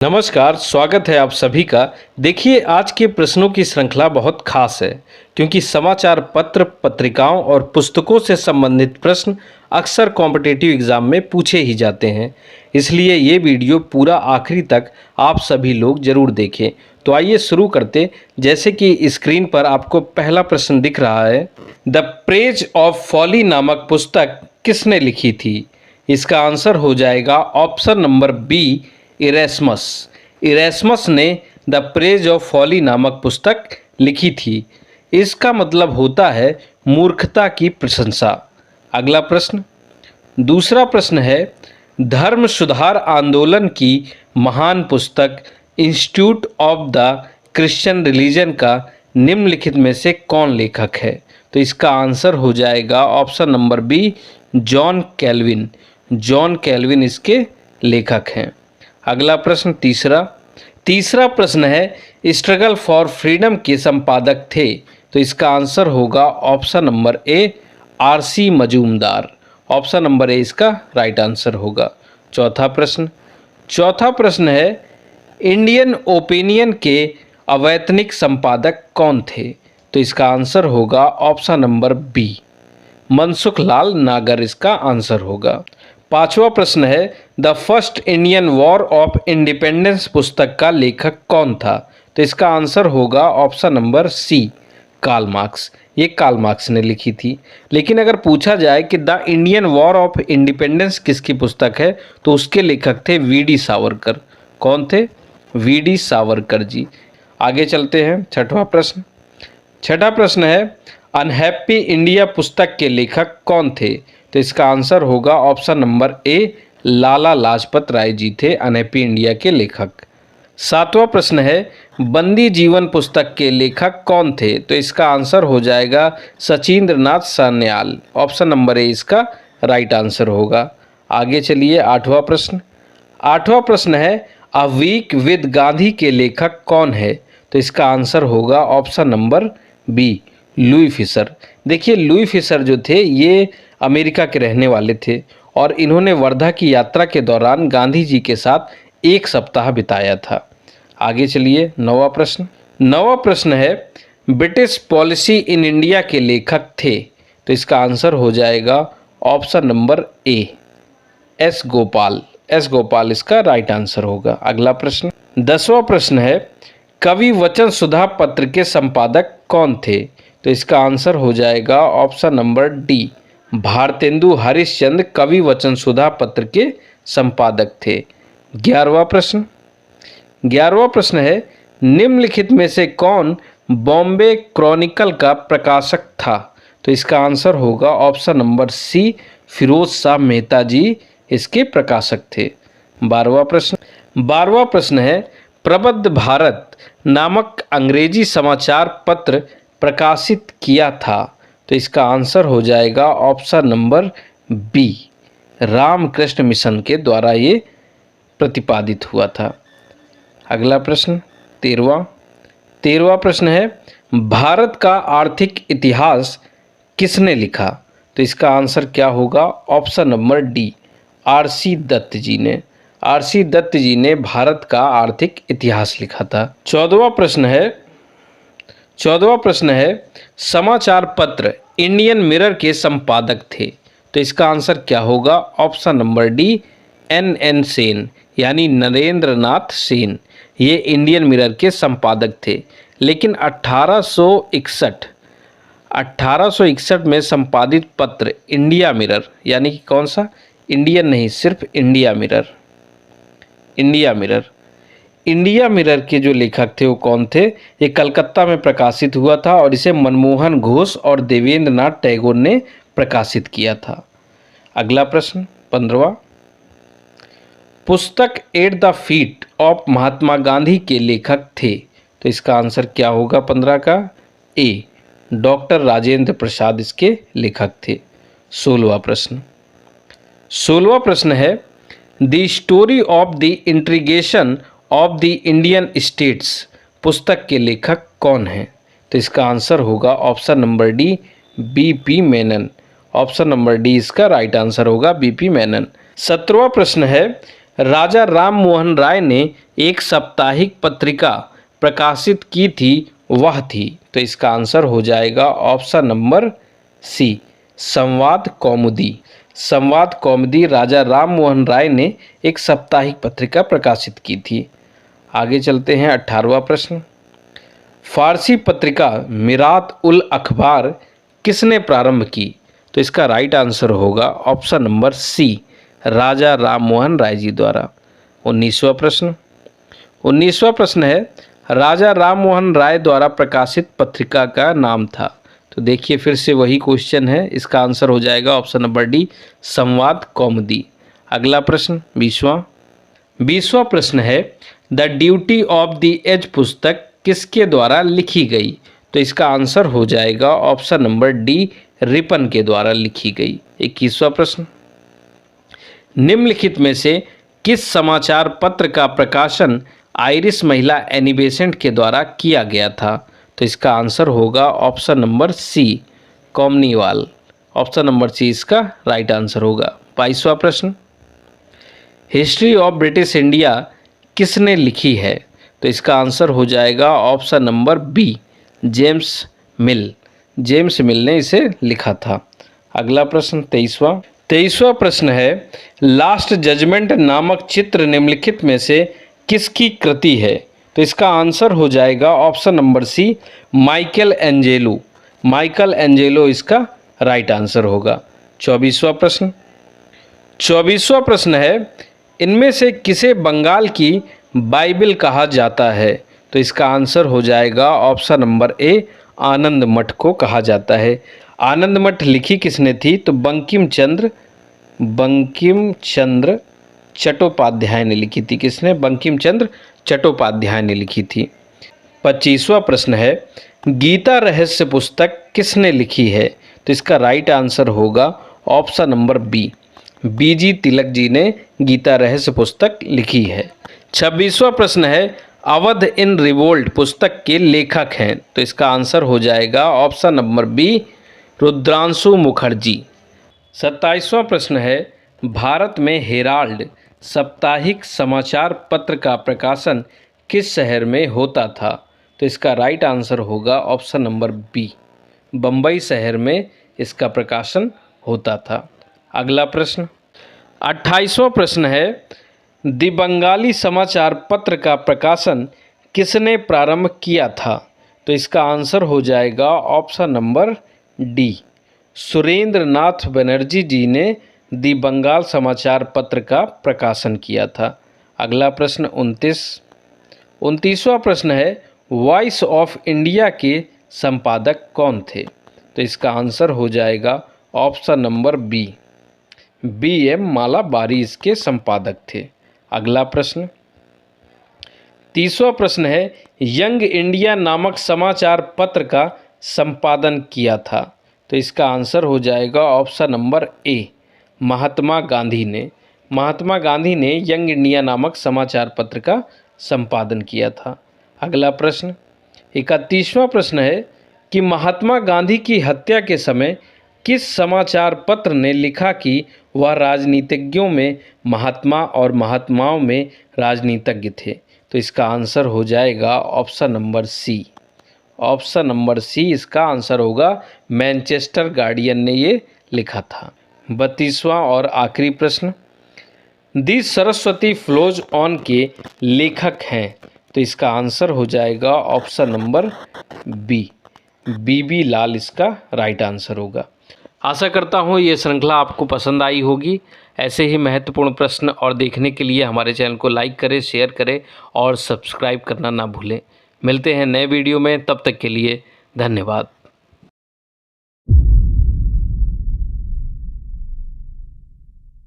नमस्कार, स्वागत है आप सभी का। देखिए, आज के प्रश्नों की श्रृंखला बहुत खास है क्योंकि समाचार पत्र, पत्रिकाओं और पुस्तकों से संबंधित प्रश्न अक्सर कॉम्पिटिटिव एग्जाम में पूछे ही जाते हैं। इसलिए ये वीडियो पूरा आखिरी तक आप सभी लोग जरूर देखें। तो आइए शुरू करते। जैसे कि स्क्रीन पर आपको पहला प्रश्न दिख रहा है, द प्रेज ऑफ फॉली नामक पुस्तक किसने लिखी थी? इसका आंसर हो जाएगा ऑप्शन नंबर बी, इरेस्मस। इरेस्मस ने द प्रेज ऑफ फॉली नामक पुस्तक लिखी थी। इसका मतलब होता है मूर्खता की प्रशंसा। अगला प्रश्न, दूसरा प्रश्न है, धर्म सुधार आंदोलन की महान पुस्तक institute of the Christian religion का निम्नलिखित में से कौन लेखक है? तो इसका आंसर हो जाएगा option number B, John Calvin. John Calvin इसके लेखक हैं। अगला प्रश्न, तीसरा प्रश्न है, स्ट्रगल फॉर फ्रीडम के संपादक थे? तो इसका आंसर होगा option number A, RC Majumdar. Option number A इसका राइट आंसर होगा। चौथा प्रश्न है, इंडियन ओपिनियन के अवैतनिक संपादक कौन थे? तो इसका आंसर होगा option number B, Mansukh Lal Nagar इसका आंसर होगा। पांचवा प्रश्न है, the first Indian war of independence पुस्तक का लेखक कौन था? तो इसका आंसर होगा option number C, Karl Marx. ये कार्ल मार्क्स ने लिखी थी। लेकिन अगर पूछा जाए कि the Indian war of independence किसकी पुस्तक है, तो उसके लेखक थे वीडी सावरकर। कौन थे? वीडी सावरकर जी। आगे चलते हैं। छठा प्रश्न है, अनहैप्पी इंडिया पुस्तक के लेखक कौन थे? तो इसका आंसर होगा option number A, Lala Lajpat Rai ji थे अनहैप्पी इंडिया के लेखक। सातवां प्रश्न है, बंदी जीवन पुस्तक के लेखक कौन थे? तो इसका आंसर हो जाएगा Sachindra Nath Sanyal. Option number A इसका राइट आंसर होगा। आगे चलिए। आठवां प्रश्न है, अ वीक विद गांधी के लेखक कौन है? तो इसका आंसर होगा option number B, Louis Fischer. देखिए, लुई फिशर जो थे ये अमेरिका के रहने वाले थे और इन्होंने वर्धा की यात्रा के दौरान गांधी जी के साथ 1 सप्ताह बिताया था। आगे चलिए। नौवां प्रश्न है, ब्रिटिश पॉलिसी इन इंडिया के लेखक थे? तो इसका आंसर हो जाएगा option number A, S Gopal. S Gopal इसका राइट आंसर होगा। अगला प्रश्न, 10वां प्रश्न है, कवि वचन सुधा पत्र के संपादक कौन थे? तो इसका आंसर हो जाएगा option number D, Bharatendu Harishchandra कवि वचन सुधा पत्र के संपादक थे। 11वां प्रश्न है, निम्नलिखित में से कौन बॉम्बे क्रॉनिकल का प्रकाशक था? तो इसका आंसर होगा option number C, Firoz Shah Mehta ji इसके प्रकाशक थे। 12वां प्रश्न है, प्रबुद्ध भारत नामक अंग्रेजी समाचार पत्र प्रकाशित किया था? तो इसका आंसर हो जाएगा option number B, Ramakrishna Mission के द्वारा ये प्रतिपादित हुआ था। अगला प्रश्न, 13वां प्रश्न है, भारत का आर्थिक इतिहास किसने लिखा? तो इसका आंसर क्या होगा? Option number D, RC Dutt ji ने। आरसी दत्त जी ने भारत का आर्थिक इतिहास लिखा था। 14वां प्रश्न है, समाचार पत्र इंडियन मिरर के संपादक थे? तो इसका आंसर क्या होगा? Option number D, N Sen, यानी नरेंद्र नाथ सेन। ये इंडियन मिरर के संपादक थे। लेकिन 1861 में संपादित पत्र इंडिया मिरर, यानी कि कौन सा? इंडियन नहीं, सिर्फ इंडिया मिरर के जो लेखक थे वो कौन थे? ये कलकत्ता में प्रकाशित हुआ था और इसे मनमोहन घोष और देवेंद्र नाथ टैगोर ने प्रकाशित किया था। अगला प्रश्न, 15वां, पुस्तक at the feet of Mahatma Gandhi के लेखक थे? तो इसका आंसर क्या होगा 15 का? ए, डॉक्टर राजेंद्र प्रसाद इसके लेखक थे। 16वां प्रश्न है, the story of the integration of the Indian states पुस्तक के लेखक कौन हैं? तो इसका आंसर होगा option number D, BP Menon. Option number D इसका राइट आंसर होगा, बीपी मेनन। 17वां प्रश्न है, राजा राम मोहन राय ने एक साप्ताहिक पत्रिका प्रकाशित की थी वह थी? तो इसका आंसर हो जाएगा ऑप्शन नंबर सी, संवाद कौमुदी। संवाद कौमुदी राजा राम मोहन राय ने एक साप्ताहिक पत्रिका प्रकाशित की थी। आगे चलते हैं 18वां प्रश्न। फारसी पत्रिका मिरात उल अखबार किसने प्रारंभ की? तो इसका राइट आंसर होगा ऑप्शन नंबर सी, राजा राम मोहन राय जी द्वारा। 19वां प्रश्न। 19वां प्रश्न है, राजा राम मोहन राय द्वारा प्रकाशित पत्रिका का नाम था? तो देखिए फिर से वही क्वेश्चन है, इसका आंसर हो जाएगा ऑप्शन नंबर डी, संवाद कौमुदी। अगला प्रश्न 20वां प्रश्न है, the duty of the age पुस्तक किसके द्वारा लिखी गई? तो इसका आंसर हो जाएगा ऑप्शन नंबर डी, रिपन के द्वारा लिखी गई। 21वां प्रश्न, निम्नलिखित में से किस समाचार पत्र का प्रकाशन आयरिश महिला एनी बेसेंट के द्वारा किया गया था? तो इसका आंसर होगा ऑप्शन नंबर सी, कॉमनीवाल। ऑप्शन नंबर सी इसका राइट आंसर होगा। 22वां प्रश्न, हिस्ट्री ऑफ ब्रिटिश इंडिया किसने लिखी है? तो इसका आंसर हो जाएगा option number B, James Mill. James Mill ने इसे लिखा था। अगला प्रश्न 23वां प्रश्न है, लास्ट जजमेंट नामक चित्र निम्नलिखित में से किसकी कृति है? तो इसका आंसर हो जाएगा option number C, Michelangelo. Michelangelo इसका राइट आंसर होगा। 24वां प्रश्न है, इनमें से किसे बंगाल की बाइबिल कहा जाता है? तो इसका आंसर हो जाएगा ऑप्शन नंबर ए, आनंद मठ को कहा जाता है। आनंद मठ लिखी किसने थी? तो बंकिम चंद्र चट्टोपाध्याय ने लिखी थी। किसने? बंकिम चंद्र चट्टोपाध्याय ने लिखी थी। 25वां प्रश्न है, गीता रहस्य पुस्तक किसने लिखी है? तो इसका राइट आंसर होगा ऑप्शन नंबर बी, बीजी तिलक जी ने गीता रहस्य पुस्तक लिखी है। 26वां प्रश्न है, अवध इन रिवोल्ट पुस्तक के लेखक हैं? तो इसका आंसर हो जाएगा option number B, Rudranshu Mukherjee. 27वां प्रश्न है, भारत में हेराल्ड साप्ताहिक समाचार पत्र का प्रकाशन किस शहर में होता था? तो इसका राइट आंसर होगा ऑप्शन नंबर बी, बम्बई शहर में इसका प्रकाशन होता था। अगला प्रश्न 28वां प्रश्न है, द बंगाली समाचार पत्र का प्रकाशन किसने प्रारंभ किया था? तो इसका आंसर हो जाएगा ऑप्शन नंबर डी, सुरेंद्र नाथ बनर्जी जी ने दी बंगाल समाचार पत्र का प्रकाशन किया था। अगला प्रश्न 29वां प्रश्न है, वॉइस ऑफ इंडिया के संपादक कौन थे? तो इसका आंसर हो जाएगा option number B, BM Malabari इसके संपादक थे। अगला प्रश्न 30वां प्रश्न है, यंग इंडिया नामक समाचार पत्र का संपादन किया था? तो इसका आंसर हो जाएगा option number A, Mahatma Gandhi ने। महात्मा गांधी ने यंग इंडिया नामक समाचार पत्र का संपादन किया था। अगला प्रश्न 31वां प्रश्न है कि महात्मा गांधी की हत्या के समय किस समाचार पत्र ने लिखा कि वह राजनीतिज्ञों में महात्मा और महात्माओं में राजनीतिज्ञ थे? तो इसका आंसर हो जाएगा option number C. Option number C इसका आंसर होगा, मैनचेस्टर गार्डियन ने ये लिखा था। 32वां और आखिरी प्रश्न, दी सरस्वती फ्लोज ऑन के लेखक हैं? तो इसका आंसर हो जाएगा ऑप्शन नंबर बी, BB लाल इसका राइट आंसर होगा। आशा करता हूँ ये श्रृंखला आपको पसंद आई होगी। ऐसे ही महत्वपूर्ण प्रश्न और देखने के लिए हमारे चैनल को लाइक करें, शेयर करें और सब्सक्राइब करना ना भूलें। मिलते हैं नए वीडियो में, तब तक के लिए धन्यवाद।